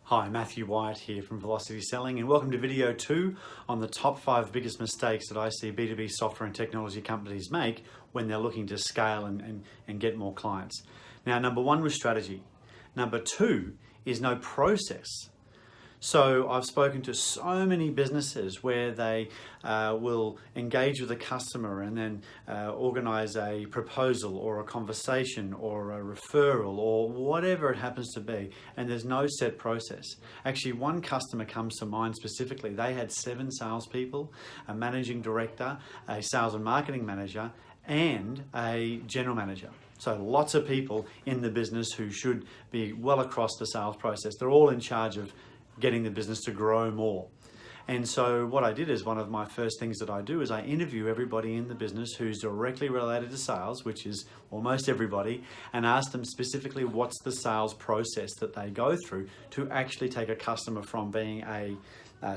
Hi, Matthew White here from Velocity Selling, and welcome to video 2 on the top 5 biggest mistakes that I see B2B software and technology companies make when they're looking to scale and get more clients. Now, number 1 was strategy. Number 2 is no process. So I've spoken to so many businesses where they will engage with a customer and then organize a proposal or a conversation or a referral or whatever it happens to be, and there's no set process. Actually, one customer comes to mind specifically. They had 7 salespeople, a managing director, a sales and marketing manager, and a general manager. So lots of people in the business who should be well across the sales process. They're all in charge of getting the business to grow more. And so what I did is, one of my first things that I do is I interview everybody in the business who's directly related to sales, which is almost everybody, and ask them specifically what's the sales process that they go through to actually take a customer from being a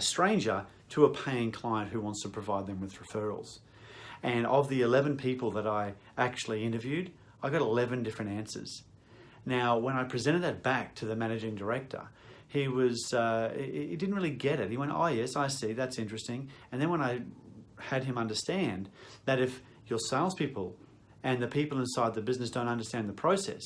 stranger to a paying client who wants to provide them with referrals. And of the 11 people that I actually interviewed, I got 11 different answers. Now, when I presented that back to the managing director, he didn't really get it. He went, "Oh yes, I see, that's interesting." And then when I had him understand that if your salespeople and the people inside the business don't understand the process,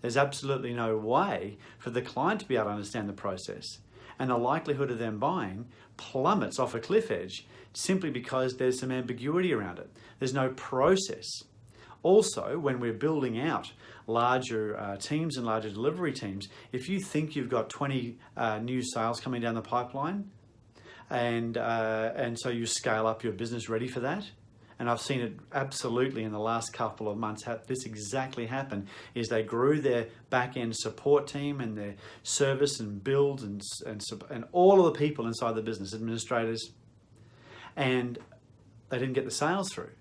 there's absolutely no way for the client to be able to understand the process. And the likelihood of them buying plummets off a cliff edge simply because there's some ambiguity around it. There's no process. Also, when we're building out larger teams and larger delivery teams, if you think you've got 20 new sales coming down the pipeline, and so you scale up your business ready for that, and I've seen it absolutely in the last couple of months, this exactly happened, is they grew their back-end support team and their service and build and all of the people inside the business, administrators, and they didn't get the sales through.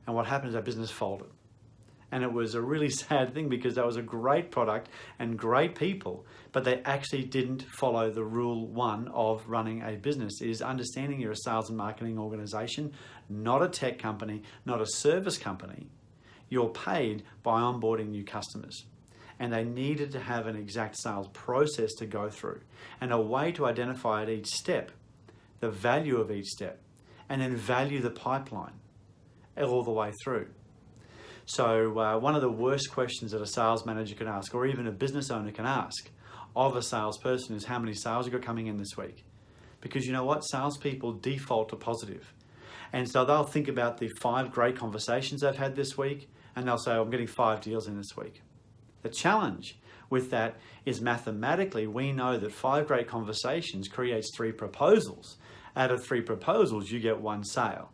And what happened is our business folded. And it was a really sad thing because that was a great product and great people, but they actually didn't follow the rule 1 of running a business, is understanding you're a sales and marketing organization, not a tech company, not a service company. You're paid by onboarding new customers. And they needed to have an exact sales process to go through and a way to identify at each step the value of each step, and then value the pipeline all the way through. So one of the worst questions that a sales manager can ask, or even a business owner can ask of a salesperson, is how many sales you got coming in this week? Because you know what? Salespeople default to positive. And so they'll think about the 5 great conversations they've had this week, and they'll say, "I'm getting 5 deals in this week." The challenge with that is, mathematically, we know that 5 great conversations creates 3 proposals. Out of 3 proposals, you get 1 sale.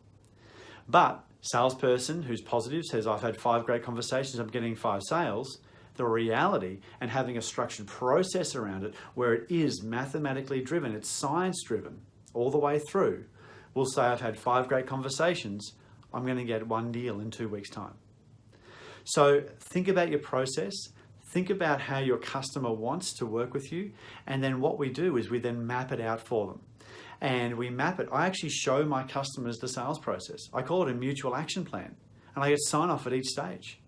But salesperson who's positive says, "I've had 5 great conversations, I'm getting 5 sales." The reality, and having a structured process around it where it is mathematically driven, it's science driven all the way through, will say, "I've had 5 great conversations, I'm going to get 1 deal in 2 weeks' time." So think about your process, think about how your customer wants to work with you, and then what we do is we then map it out for them. And we map it. I actually show my customers the sales process. I call it a mutual action plan. And I get sign off at each stage,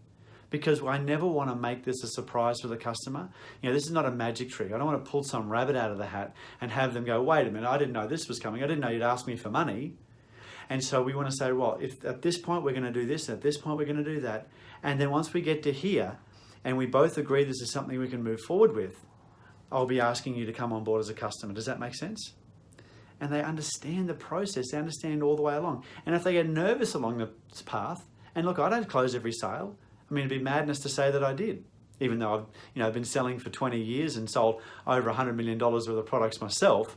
because I never want to make this a surprise for the customer. You know, this is not a magic trick. I don't want to pull some rabbit out of the hat and have them go, "Wait a minute, I didn't know this was coming. I didn't know you'd ask me for money." And so we want to say, well, if at this point we're going to do this, at this point we're going to do that. And then once we get to here and we both agree this is something we can move forward with, I'll be asking you to come on board as a customer. Does that make sense? And they understand the process, they understand all the way along. And if they get nervous along the path, and look, I don't close every sale. I mean, it'd be madness to say that I did, even though I've been selling for 20 years and sold over $100 million worth of products myself.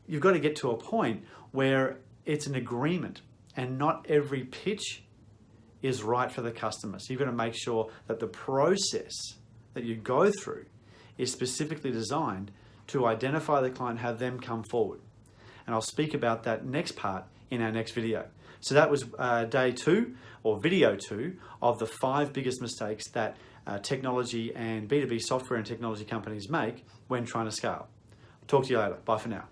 You've got to get to a point where it's an agreement, and not every pitch is right for the customer. So you've got to make sure that the process that you go through is specifically designed to identify the client, have them come forward. And I'll speak about that next part in our next video. So that was day 2, or video 2, of the 5 biggest mistakes that technology and B2B software and technology companies make when trying to scale. Talk to you later. Bye for now.